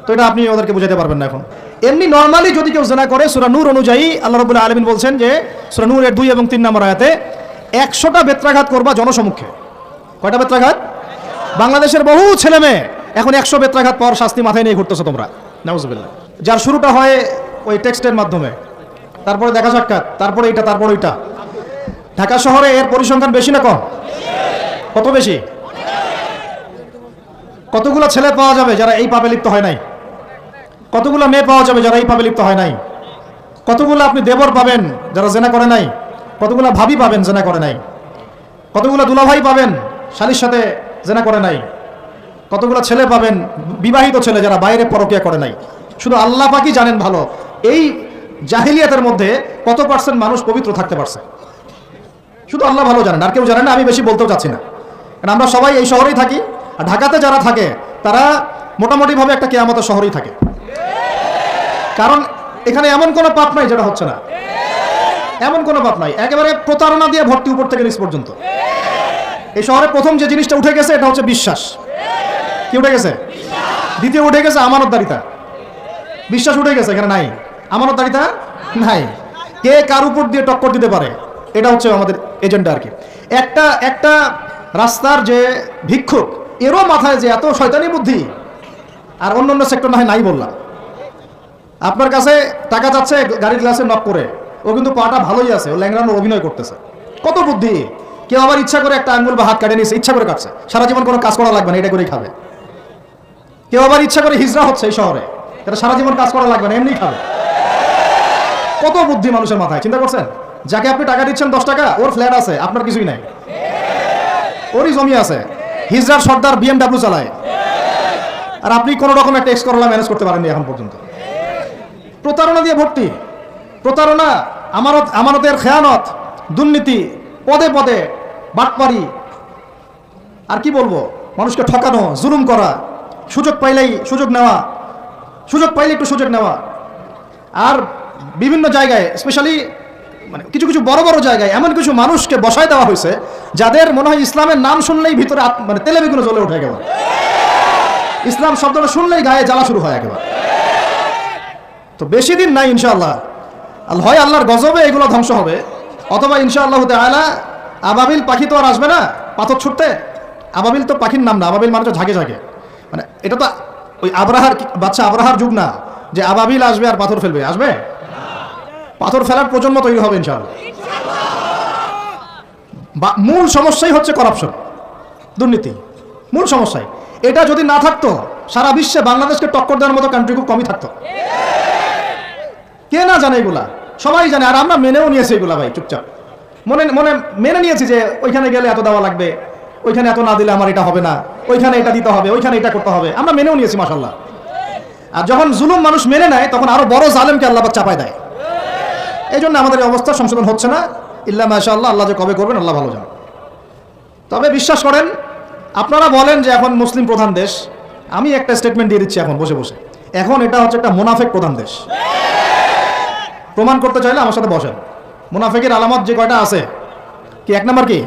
তো এটা আপনি ওদেরকে বুঝাতে পারবেন না এখন। এমনি নরমালি যদি কেউ জিনা করে, সূরা নূর অনুযায়ী আল্লাহ রাব্বুল আলামিন বলছেন যে সূরা নূরের 2 এবং 3 নম্বর আয়াতে 100টা বেত্রাঘাত করবা জনসমক্ষে। কয়টা বেত্রাঘাত? বাংলাদেশের বহু ছেলে মেয়ে এখন 100 বেত্রাঘাত পাওয়ার শাস্তি মাথায় নিয়ে ঘুরতেছো তোমরা, নাউজুবিল্লাহ। যার শুরুটা হয় ওই টেক্সটের মাধ্যমে, তারপরে দেখা সাক্ষাৎ, তারপরে এটা, তারপরে ওইটা। ঢাকা শহরে এর পরিসংখ্যান বেশি না কম? কত বেশি? কতগুলো ছেলে পাওয়া যাবে যারা এই পাপে লিপ্ত হয় নাই? কতগুলো মেয়ে পাওয়া যাবে যারা এই পাপে লিপ্ত হয় নাই? কতগুলো আপনি দেবর পাবেন যারা জেনা করে নাই? কতগুলো ভাবি পাবেন জেনা করে নাই? কতগুলো দুলাভাই পাবেন শালীর সাথে জেনা করে নাই? কতগুলো ছেলে পাবেন বিবাহিত ছেলে যারা বাইরে পরকিয়া করে নাই? শুধু আল্লাহ পাকই জানেন ভালো এই জাহিলিয়াতের মধ্যে কত % মানুষ পবিত্র থাকতে পারছে। শুধু আল্লাহ ভালো জানেন, আর কেউ জানেন না। আমি বেশি বলতেও চাচ্ছি না, কারণ আমরা সবাই এই শহরেই থাকি। আর ঢাকাতে যারা থাকে তারা মোটামুটিভাবে একটা কিয়ামতের শহরেই থাকে, কারণ এখানে এমন কোনো পাপ নাই যেটা হচ্ছে না। এমন কোনো পাপ নাই, একেবারে প্রতারণা দিয়ে ভর্তি উপর থেকে নিচ পর্যন্ত। এই শহরে প্রথম যে জিনিসটা উঠে গেছে এটা হচ্ছে বিশ্বাস। কি উঠে গেছে? দ্বিতীয় উঠে গেছে আমানতদারিতা। বিশ্বাস উঠে গেছে, এখানে নাই। আমানতদারিতা নাই। কে কার উপর দিয়ে টক্কর দিতে পারে, এটা হচ্ছে আমাদের এজেন্ডা আর কি। একটা রাস্তার যে ভিক্ষুক, এরও মাথায় যে এত শয়তানি বুদ্ধি, আর অন্য সেক্টর না হয় নাই বললাম। আপনার কাছে টাকা যাচ্ছে গাড়ির গ্লাসে নক করে, ও কিন্তু পাটা ভালোই আছে, ও ল্যাংড়ানোর অভিনয় করতেছে। কত বুদ্ধি! কেউ আবার ইচ্ছা করে একটা আঙ্গুল বা হাত কাটে নিয়েছে, ইচ্ছা করে কাটছে, সারা জীবন কোনো কাজ করা লাগবে না, এটা করেই খাবে। কেউ আবার ইচ্ছা করে হিজরা হচ্ছে এই শহরে, এটা সারা জীবন কাজ করা লাগবে না, এমনি খাবে। কত বুদ্ধি মানুষের মাথায়, চিন্তা করছেন? যাকে আপনি টাকা দিচ্ছেন 10 টাকা, ওর ফ্ল্যাট আছে, আপনার কিছুই নাই, ওরই জমি আছে। হিজরার সর্দার BMW চালায়, আর আপনি কোনো রকম একটা এক্স করলা ম্যানেজ করতে পারেননি এখন পর্যন্ত। প্রতারণা দিয়ে ভর্তি, প্রতারণা, আমানতের খেয়ানত, দুর্নীতি, পদে পদে বাটপারি, আর কি বলবো, মানুষকে ঠকানো, জুলুম করা, সুযোগ পাইলেই সুযোগ নেওয়া, সুযোগ পাইলে একটু সুযোগ নেওয়া। আর বিভিন্ন জায়গায়, স্পেশালি মানে কিছু কিছু বড় বড় জায়গায় এমন কিছু মানুষকে বসায় দেওয়া হয়েছে যাদের মনে হয় ইসলামের নাম শুনলেই ভিতরে মানে তেলে বেগুনে জ্বলে ওঠে একেবারে। ইসলাম শব্দটা শুনলেই গায়ে জ্বালা শুরু হয় একেবারে। তো বেশি দিন নাই ইনশাআল্লাহ, হয় আল্লাহর গজবে এগুলো ধ্বংস হবে, অথবা ইনশাআল্লাহ তাআলা আবাবিল পাখি তো আর আসবে না পাথর ছুটতে। আবাবিল তো পাখির নাম না, আবাবিল মানে তো ঝাঁকে ঝাঁকে, মানে এটা তো ওই আবরাহার বাচ্চা আবরাহার যুগ না যে আবাবিল আসবে আর পাথর ফেলবে। আসবে, পাথর ফেলার প্রজন্ম তৈরি হবে ইনশাআল্লাহ। মূল সমস্যাই হচ্ছে করাপশন, দুর্নীতি, মূল সমস্যাই। এটা যদি না থাকতো সারা বিশ্বে বাংলাদেশকে টক্কর দেওয়ার মতো কান্ট্রি খুব কমই থাকতো। কে না জানে এগুলা? সবাই জানে, আর আমরা মেনেও নিয়েছি এগুলা ভাই, চুপচাপ। মনে মনে মেনে নিয়েছি যে ওইখানে গেলে এত দেওয়া লাগবে, ওইখানে এত না দিলে আমার এটা হবে না, ওইখানে এটা দিতে হবে, ওইখানে এটা করতে হবে, আমরা মেনেও নিয়েছি মাশাআল্লাহ। আর যখন জুলুম মানুষ মেনে নেয় তখন আরো বড় জালেমকে আল্লাহ পাক চাপায় দেয়। এই জন্য আমাদের এই অবস্থা সংশোধন হচ্ছে না, ইল্লা মাশাআল্লাহ, আল্লাহ যে কবে করবেন আল্লাহ ভালো জানেন। তবে বিশ্বাস করেন, আপনারা বলেন যে এখন মুসলিম প্রধান দেশ, আমি একটা স্টেটমেন্ট দিয়ে দিচ্ছি এখন বসে বসে, এখন এটা হচ্ছে একটা মুনাফিক প্রধান দেশ। প্রমাণ করতে চাইলে আমার সাথে বসেন। মুনাফিকের আলামত যে কয়টা আছে, কি এক নাম্বার কি,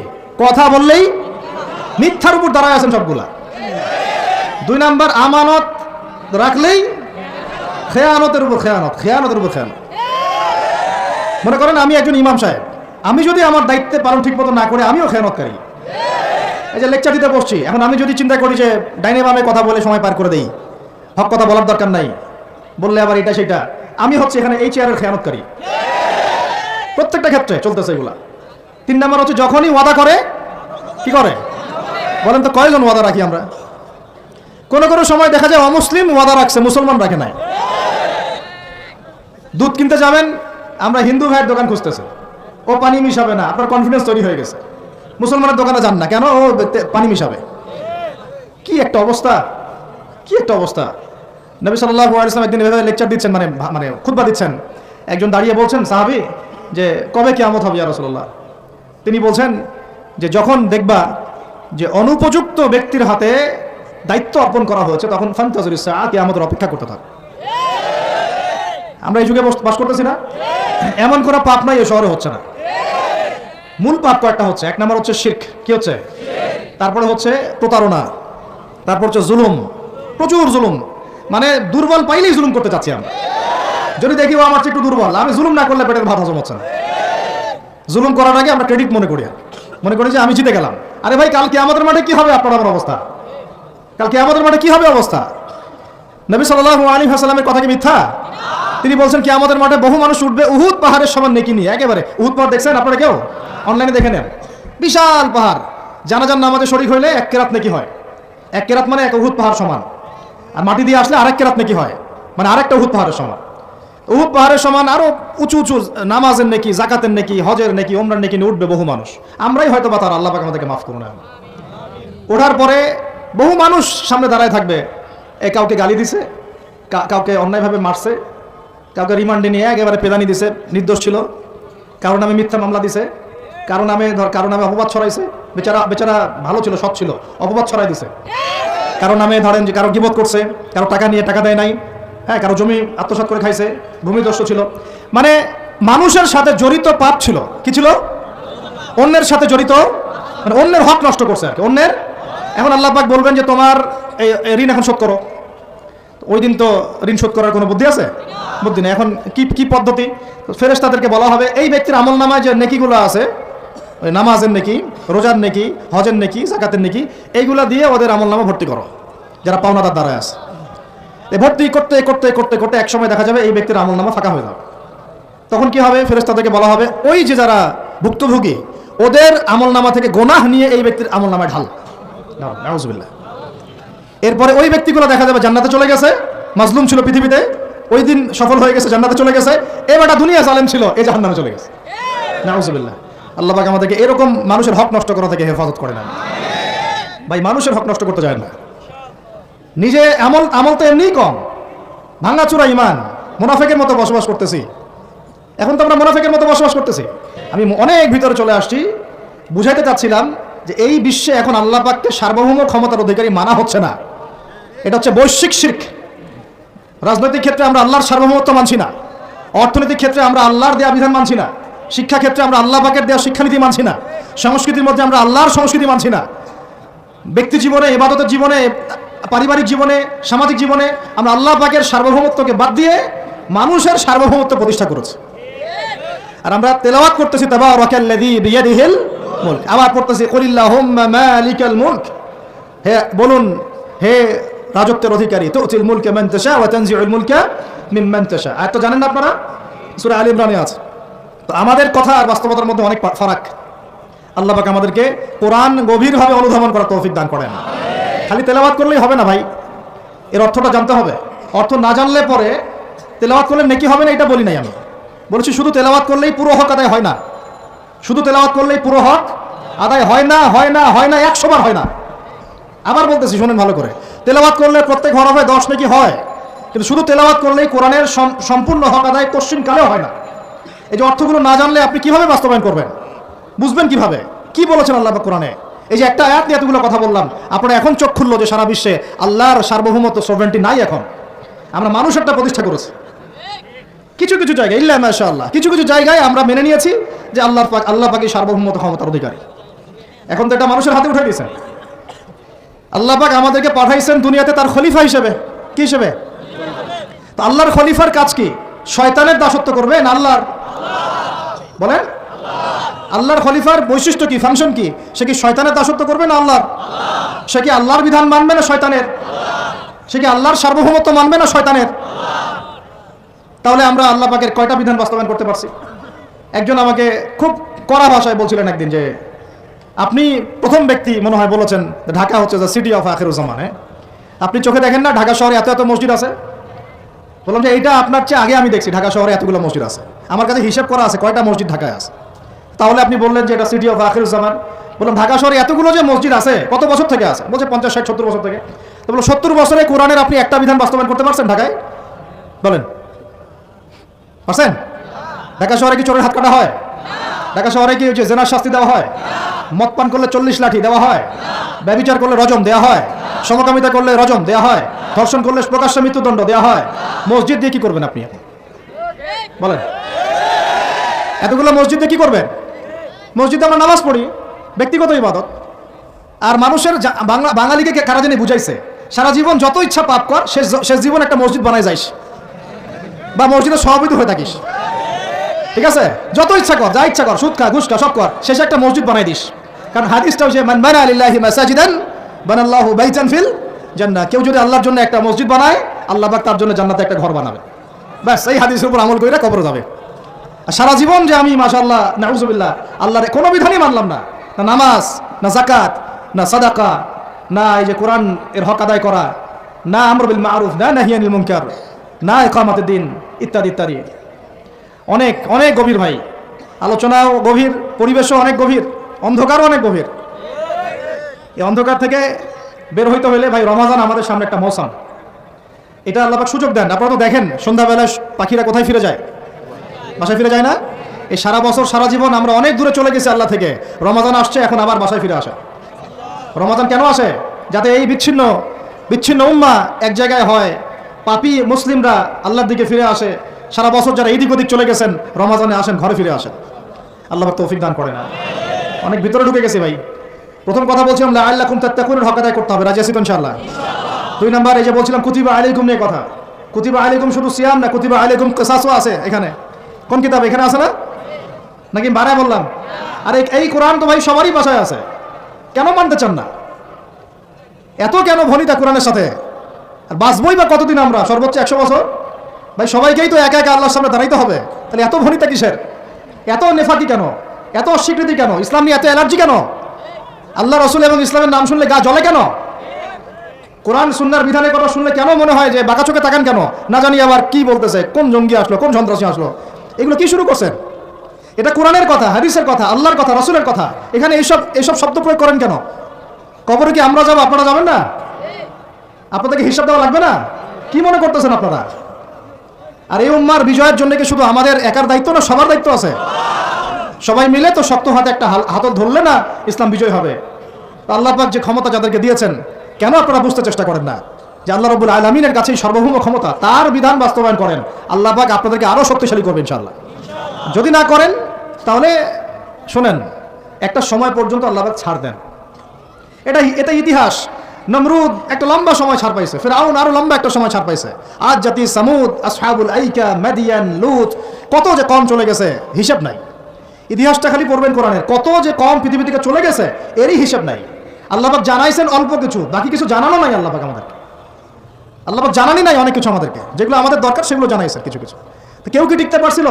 কথা বললেই মিথ্যার উপর দাঁড়ায় আছেন সবগুলা। 2 নাম্বার, আমানত রাখলেই খেয়ানতের উপর খেয়ানত, খেয়ানতের উপর খেয়ানত। মনে করেন আমি একজন ইমাম সাহেব, আমি যদি আমার দায়িত্বে পালন ঠিক মতো না করে আমিও খেয়ানতকারী। এই যে লেকচার দিতে বসছি, এখন আমি যদি চিন্তা করি যে ডাইনে বামে কথা বলে সময় পার করে দেই, হক কথা বলার দরকার নাই, বললে আবার এটা সেটা, আমি হচ্ছে এখানে এই চেয়ারের খেয়ানতকারী। প্রত্যেকটা ক্ষেত্রে চলতেছে এগুলা। 3 নাম্বার হচ্ছে যখনই ওয়াদা করে কি করে বলেন তো, কয়জন ওয়াদা রাখি আমরা? কোন কোন সময় দেখা যায় অমুসলিম ওয়াদা রাখছে, মুসলমান রাখে নাই। দুধ কিনতে যাবেন, আমরা হিন্দু ভাইয়ের দোকান খুঁজতেছে, ও পানি মিশাবে না, আপনার কনফিডেন্স তৈরি হয়ে গেছে, মুসলমানের দোকানে যান না কেন, ও পানি মিশাবে। কি একটা অবস্থা, কি একটা অবস্থা। নবী সাল্লাল্লাহু আলাইহি ওয়াসাল্লাম একদিন এভাবে লেকচার দিচ্ছেন, মানে খুতবা দিচ্ছেন, একজন দাঁড়িয়ে বলছেন সাহাবী যে কবে কিয়ামত হবে ইয়া রাসূলুল্লাহ? তিনি বলছেন যে যখন দেখবা যে অনুপযুক্ত ব্যক্তির হাতে দায়িত্ব অর্পণ করা হয়েছে তখন ফান্তাযিরুস সাআ, কিয়ামতের অপেক্ষা করতে থাকো। আমরা এই যুগে বাস করতেছি না? এমন কোনো পাপ নাই এই শহরে হচ্ছে না। মূল পাপ কয়েকটা হচ্ছে। 1 নাম্বার হচ্ছে শিরক, কি হচ্ছে? তারপরে হচ্ছে প্রতারণা, তারপর হচ্ছে জুলুম, প্রচুর জুলুম, মানে দুর্বল পাইলেই জুলুম করতে চাচ্ছি আমরা। যদি দেখি ও আমার চেয়ে একটু দুর্বল, আমি জুলুম না করলে পেটের ভাত হজম হচ্ছে না। জুলুম করার আগে আমরা ক্রেডিট মনে করি যে আমি জিতে গেলাম। আরে ভাই, কাল কিয়ামতের মাঠে কি হবে আপনার আমার অবস্থা? কাল কিয়ামতের মাঠে কি হবে অবস্থা? নবী সাল্লাল্লাহু আলাইহি ওয়াসাল্লামের কথা কি মিথ্যা? তিনি বলছেন কিয়ামতের মাঠে বহু মানুষ উঠবে উহুদ পাহাড়ের সমান নেকি নিয়ে। একেবারে উহুদ পাহাড় দেখছেন আপনারা কেউ? অনলাইনে দেখে নেন, বিশাল পাহাড়। জানাজার নামাজে শরীক হইলে 1 কেরাত নেকি হয়। 1 কেরাত মানে 1 উহুদ পাহাড় সমান। আর মাটি দিয়ে আসলে আরেক কেরাত নেকি হয়, মানে আরেকটা উহুদ পাহাড়ের সমান। উহুদ পাহাড়ের সমান আরো উঁচু উঁচু নামাজের নেকি, জাকাতের নেকি, হজের নেকি, ওমরার নেকি নিয়ে উঠবে বহু মানুষ। আমরাই হয়তো বা তার, আল্লাহ পাক আমাদেরকে মাফ করুন। ওঠার পরে বহু মানুষ সামনে দাঁড়ায় থাকবে। কাউকে গালি দিছে, কাউকে অন্যায়ভাবে মারছে, কাউকে রিমান্ডে নিয়ে একেবারে পেদানি দিছে, নির্দোষ ছিল, কারো নামে মিথ্যা মামলা দিছে, কারো নামে অপবাদ ছড়াইছে, বেচারা ভালো ছিল, সৎ ছিল, অপবাদ ছড়াই দিছে। কারো নামে ধরেন যে কারো গিবত করছে, কারো টাকা নিয়ে টাকা দেয় নাই, হ্যাঁ, কারো জমি আত্মসাৎ করে খাইছে, ভূমিদস্যু ছিল। মানে মানুষের সাথে জড়িত পাপ ছিল। কি ছিল? অন্যের সাথে জড়িত, মানে অন্যের হক নষ্ট করছে আর কি, অন্যের। এখন আল্লাহ পাক বলবেন যে তোমার এই ঋণ এখন শোধ করো। ওই দিন তো ঋণ শোধ করার কোনো বুদ্ধি আছে? বুদ্ধি নেই। এখন কি পদ্ধতি? ফেরেশতাদেরকে বলা হবে এই ব্যক্তির আমল নামায় যে নেকিগুলো আছে, ওই নামাজের নেকি, রোজার নেকি, হজের নেকি, যাকাতের নেকি, এইগুলা দিয়ে ওদের আমল নামা ভর্তি করো, যারা পাওনাদার দ্বারায় আছে। ভর্তি করতে করতে করতে করতে এক সময় দেখা যাবে এই ব্যক্তির আমল নামা ফাঁকা হয়ে যাবে। তখন কি হবে? ফেরেশতাদেরকে বলা হবে ওই যে যারা ভুক্তভোগী ওদের আমল নামা থেকে গোনাহ নিয়ে এই ব্যক্তির আমল নামায় ঢাল। নাউযুবিল্লাহ। এরপরে ওই ব্যক্তিগুলো দেখা যাবে জান্নাতে চলে গেছে, মাজলুম ছিল পৃথিবীতে, ওই দিন সফল হয়ে গেছে, জান্নাতে চলে গেছে। এবারটা দুনিয়া জালেম ছিল, এই জাহান্নামে চলে গেছে। নাউযুবিল্লাহ। আল্লাহ পাক আমাদেরকে এরকম মানুষের হক নষ্ট করা থেকে হেফাজত করে না। ভাই, মানুষের হক নষ্ট করতে যায় না। নিজে আমল তো এমনিই কম, ভাঙাচোরা ইমান, মুনাফিকের মতো বসবাস করতেছি। এখন তো আমরা মুনাফিকের মতো বসবাস করতেছি। আমি অনেক ভিতরে চলে আসছি, বুঝাইতে চাচ্ছিলাম যে এই বিশ্বে এখন আল্লাহ পাককে সার্বভৌম ক্ষমতার অধিকারী মানা হচ্ছে না। এটা হচ্ছে বৈশ্বিক শিরক। রাজনৈতিক ক্ষেত্রে আমরা আল্লাহর সার্বভৌমত্ব মানছি না, অর্থনৈতিক ক্ষেত্রে আমরা আল্লাহর দেয়া বিধান মানছি না, শিক্ষা ক্ষেত্রে আমরা আল্লাহ পাকের দেয়া শিক্ষানীতি মানছি না, সংস্কৃতির মধ্যে আমরা আল্লাহর সংস্কৃতি মানছি না, ব্যক্তি জীবনে, ইবাদতের জীবনে, পারিবারিক জীবনে, সামাজিক জীবনে আমরা আল্লাহ পাকের সার্বভৌমত্বকে বাদ দিয়ে মানুষের সার্বভৌমত্ব প্রতিষ্ঠা করেছি। আর আমরা তেলাওয়াত করতেছি তাবারাকাল্লাযী বিয়াদিহিল মুলক, আবার পড়তেছি কুলিল্লাহুম্মা মালিকাল মুলক, হে বলুন হে রাজত্বের অধিকারী, তুতিল মুলকা মান তাশা ওয়া তানজিউল মুলকা মিম্মান তাশা। আয়াত তো জানেন না আপনারা, সূরা আলী ইমরানে আছে। তো আমাদের কথা আর বাস্তবতার মধ্যে অনেক ফারাক। আল্লাহ পাক আমাদেরকে কোরআন গভীরভাবে অনুধাবন করার তৌফিক দান করেন। খালি তেলাওয়াত করলেই হবে না ভাই, এর অর্থটা জানতে হবে। অর্থ না জানলে পরে তেলাওয়াত করলে নেকি হবে না এটা বলি নাই আমি, বলেছি শুধু তেলাওয়াত করলেই পুরো হক আদায় হয় না। শুধু তেলাওয়াত করলেই পুরো হক আদায় হয় না, 100 বার হয় না। আবার বলতেছি শোনেন ভালো করে, তেলাওয়াত করলে প্রত্যেক হরফে 10 নেকি হয়, কিন্তু শুধু তেলাওয়াত করলেই কোরআনের সম্পূর্ণ হক আদায় কোশ্চিন কালেও হয় না। এই যে অর্থগুলো না জানলে আপনি কিভাবে বাস্তবায়ন করবেন, বুঝবেন কিভাবে, কি বলেছেন আল্লাহ পাক কোরআনে? এই যে একটা আয়াত নিয়ে এতগুলো কথা বললাম, আপনারা এখন চোখ খুললো যে সারা বিশ্বে আল্লাহর সার্বভৌমত্ব সভরেন্টি নাই। এখন আমরা মানুষ একটা প্রতিষ্ঠা করেছি কিছু কিছু জায়গায়, ইল্লা মাশাআল্লাহ, কিছু কিছু জায়গায় আমরা মেনে নিয়েছি যে আল্লাহ পাকই সার্বভৌমত্ব ক্ষমতার অধিকারী। এখন তো এটা মানুষের হাতে উঠে দিয়েছেন। আল্লাহ পাক আমাদেরকে পাঠাইছেন দুনিয়াতে তার খলিফা হিসেবে। কি হিসেবে? তো আল্লাহর খলিফার কাজ কি? শয়তানের দাসত্ব করবে না আল্লাহর? বলেন, আল্লাহর খলিফার বৈশিষ্ট্য কি, ফাংশন কি? সে কি শয়তানের দাসত্ব করবে না আল্লাহর? সে কি আল্লাহর বিধান মানবে না শয়তানের? সে কি আল্লাহর সার্বভৌমত্ব মানবে না শয়তানের? তাহলে আমরা আল্লাহ পাকের কয়টা বিধান বাস্তবায়ন করতে পারছি? একজন আমাকে খুব কড়া ভাষায় বলছিলেন একদিন যে আপনি প্রথম ব্যক্তি মনে হয় বলেছেন ঢাকা হচ্ছে দ্য সিটি অফ আখিরুজ্জামান। আপনি চোখে দেখেন না ঢাকা শহরে এত এত মসজিদ আছে? বললাম যে এইটা আপনার চেয়ে আগে আমি দেখছি ঢাকা শহরে এতগুলো মসজিদ আছে। আমার কাছে হিসাব করা আছে কয়টা মসজিদ ঢাকায় আছে। তাহলে আপনি বললেন যে এটা সিটি অফ আখিরুজ্জামান। বললাম ঢাকা শহরে এতগুলো যে মসজিদ আছে কত বছর থেকে আছে? বলছে 50, 60, 70 বছর থেকে। তো বললো 70 বছরে কোরআনের আপনি একটা বিধান বাস্তবায়ন করতে পারছেন ঢাকায়? বলেন, পারছেন? ঢাকা শহরে কি চোরের হাত কাটা হয়? ঢাকা শহরে কি হচ্ছে জেনার শাস্তি দেওয়া হয়? মদ পান করলে 40 লাঠি দেওয়া হয়? ব্যভিচার করলে রজম দেওয়া হয়? সমকামিতা করলে রজম দেওয়া হয়? ধর্ষণ করলে প্রকাশ্য মৃত্যুদণ্ড দেওয়া হয়? মসজিদ দিয়ে কি করবেন আপনি? বলেন, এতগুলো মসজিদ দিয়ে কি করবেন? মসজিদে আমরা নামাজ পড়ি, ব্যক্তিগত ইবাদত। আর মানুষের বাঙালিকে কারা জানি বুঝাইছে সারা জীবন যত ইচ্ছা পাপ কর, শেষ জীবন একটা মসজিদ বানায় যাইস বা মসজিদের সভাপতি হয়ে থাকিস, ঠিক আছে? যত ইচ্ছা কর, যা ইচ্ছা কর, সুদ খা, ঘুষ খা, সব কর, শেষে একটা মসজিদ বানাই দিস। কারণ হাদিসটা হচ্ছে মান বানা লিল্লাহি মাসাজিদান বানাল্লাহু বাইতান ফিল জান্নাহ। কেউ যদি আল্লাহর জন্য একটা মসজিদ বানায়, আল্লাহ পাক তার জন্য জান্নাতে একটা ঘর বানাবে। ব্যাস, এই হাদিসের উপর আমল কইরা কবরে যাবে। আর সারা জীবন যে আমি মাশাআল্লাহ নাউজুবিল্লাহ আল্লাহর কোনো বিধানই মানলাম না, না নামাজ, না যাকাত, না সাদাকা, না এই যে কোরআন এর হক আদায় করা, না আমর বিল মারুফ, না নাহি আনিল মুনকার, না ইকামাতুদ দ্বীন, ইত্যাদি ইত্যাদি। অনেক অনেক গভীর ভাই, আলোচনাও গভীর, পরিবেশও অনেক গভীর, অন্ধকারও অনেক গভীর। এই অন্ধকার থেকে বের হইতে হলে ভাই রমাজান আমাদের সামনে একটা মৌসুম। এটা আল্লাহ পাক সুযোগ দেন। আপনারা তো দেখেন সন্ধ্যাবেলায় পাখিরা কোথায় ফিরে যায়? বাসায় ফিরে যায় না? এই সারা বছর সারা জীবন আমরা অনেক দূরে চলে গেছি আল্লাহ থেকে, রমাজান আসছে এখন আবার বাসায় ফিরে আসে। রমাজান কেন আসে? যাতে এই বিচ্ছিন্ন উম্মাহ এক জায়গায় হয়, পাপী মুসলিমরা আল্লাহর দিকে ফিরে আসে। সারা বছর যারা এদিক ওদিক চলে গেছেন রমাজানে আসেন, ঘরে ফিরে আসেন। আল্লাহ পাক তৌফিক দান করে না। অনেক ভিতরে ঢুকে গেছি ভাই। প্রথম কথা বলছিলাম লাআল্লাকুম তাত্তাকুনের হক আদায় করতে হবে, রাজি আছি তো ইনশাআল্লাহ? 2 নাম্বার এই যে বলছিলাম কুতিবা আলাইকুম নিয়ে কথা। কুতিবা আলাইকুম শুধু সিয়াম না, কুতিবা আলাইকুম কিসাসও আছে এখানে। কোন কিতাব? এখানে আছে না? নাকি বাড়ায় বললাম? আর এই কোরআন তো ভাই সবারই বাসায় আছে, কেন মানতে চান না? এত কেন ভনিতা কোরআনের সাথে? আর বাঁচবই বা কতদিন আমরা? সর্বোচ্চ 100 বছর। ভাই সবাইকেই তো একা একা আল্লাহর সামনে দাঁড়াইতে হবে, তাহলে এত ভনিতা কিসের? এত নেফাকি কেন? এত অস্বীকৃতি কেন? ইসলাম নিয়ে এত অ্যালার্জি কেন? আল্লাহ রসুল এবং ইসলামের নাম শুনলে গা জ্বলে কেন? কোরআন সুন্নাহর বিধানের কথা শুনলে কেন মনে হয় যে বাঁকা চোখে তাকান কেন? না জানি আবার কি বলতেছে, কোন জঙ্গি আসলো, কোন সন্ত্রাসী আসলো, এগুলো কি শুরু করছেন? এটা কোরআনের কথা, হাদিসের কথা, আল্লাহর কথা, রসুলের কথা। এখানে এইসব শব্দ প্রয়োগ করেন কেন? কবরে কি আমরা যাবো, আপনারা যাবেন না? আপনাদেরকে হিসাব দেওয়া লাগবে না? কি মনে করতেছেন আপনারা? আর এই উম্মার বিজয়ের জন্য কি শুধু আমাদের একার দায়িত্ব না, সবার দায়িত্ব আছে? সবাই মিলে তো শক্ত হাতে একটা হাতল ধরলে না ইসলাম বিজয় হবে। আল্লাহ পাক যে ক্ষমতা যাদেরকে দিয়েছেন, কেন আপনারা বুঝতে চেষ্টা করেন না যে আল্লাহ রাব্বুল আলামিনের কাছেই সর্বভৌম ক্ষমতা, তার বিধান বাস্তবায়ন করেন, আল্লাহ পাক আপনাদেরকে আরো শক্তিশালী করবেন ইনশাআল্লাহ। যদি না করেন তাহলে শোনেন, একটা সময় পর্যন্ত আল্লাহ পাক ছাড় দেন। এটা ইতিহাস। নমরুদ একটা লম্বা সময় ছাড় পাইছে, ফিরআউন আরো লম্বা একটা সময় ছাড় পাইছে, আদ জাতি সামুদ, আসহাবুল আইকা, মাদিয়ান, লুত, কত যে কম চলে গেছে হিসাব নাই। ইতিহাসটা খালি পড়বেন কোরআনের, কত যে কম পৃথিবী থেকে চলে গেছে এরই হিসাব নাই। আল্লাহ পাক জানাইছেন অল্প কিছু, বাকি কিছু জানানো নাই আল্লাহ পাক আমাদেরকে। আল্লাহ পাক জানানি নাই অনেক কিছু আমাদেরকে, যেগুলো আমাদের দরকার সেগুলো জানাইছেন কিছু কিছু। তো কেউ কি টিকতে পারছিল?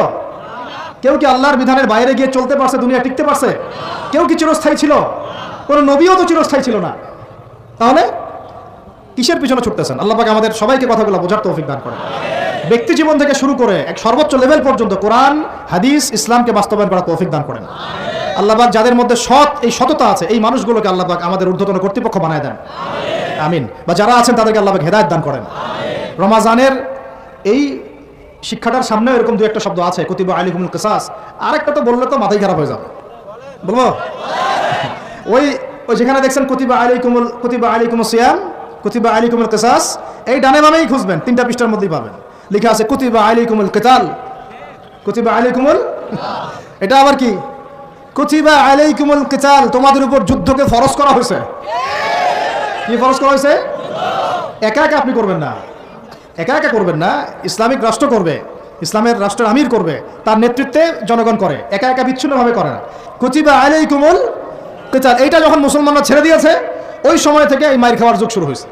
কেউ কি আল্লাহর বিধানের বাইরে গিয়ে চলতে পারছে? দুনিয়া টিকতে পারছে? কেউ কি চিরস্থায়ী ছিল? কোনো নবীও তো চিরস্থায়ী ছিল না। তাহলে কিসের পিছনে ছুটতেছেন? আল্লাহ পাক আমাদের সবাইকে কথাগুলো বোঝার তৌফিক দান করেন। ব্যক্তি জীবন থেকে শুরু করে এক সর্বোচ্চ লেভেল পর্যন্ত কোরআন, হাদিস, ইসলামকে বাস্তবায়ন করার তৌফিক দান করেন। আল্লাহ পাক যাদের মধ্যে এই সততা আছে এই মানুষগুলোকে আল্লাহ পাক আমাদের ঊর্ধ্বতন কর্তৃপক্ষ বানায় দেন, আমিন। বা যারা আছেন তাদেরকে আল্লাহ পাক হেদায়েত দান করেন। রমাজানের এই শিক্ষাটার সামনে এরকম দু একটা শব্দ আছে, কুতিবা আলাইকুমুল কিসাস। আরেকটা তো বললে তো মাথায় খারাপ হয়ে যাবে, বলবো? ওই যেখানে দেখছেন কুতিবা আলাইকুমুস সিয়াম, কুতিবা আলাইকুমুল কিসাস, এই ডানে বামেই খুঁজবেন, 3টা পৃষ্ঠার মধ্যেই পাবেন। লেখা আছে কুতিবা আলাইকুমুল কিতাল, কুতিবা আলাইকুমুল, এটা আবার কি? কুতিবা আলাইকুমুল কিতাল, তোমাদের উপর যুদ্ধকে ফরজ করা হয়েছে। কি ফরজ করা হয়েছে? একা একা আপনি করবেন না, একা একা করবেন না, ইসলামিক রাষ্ট্র করবে, ইসলামের রাষ্ট্রের আমির করবে, তার নেতৃত্বে জনগণ করে, একা একা বিচ্ছিন্নভাবে করে না। কুতিবা আলাইকুমুল কিতাল, এইটা যখন মুসলমানরা ছেড়ে দিয়েছে ওই সময় থেকে এই মাইর খাওয়ার যুগ শুরু হয়েছে।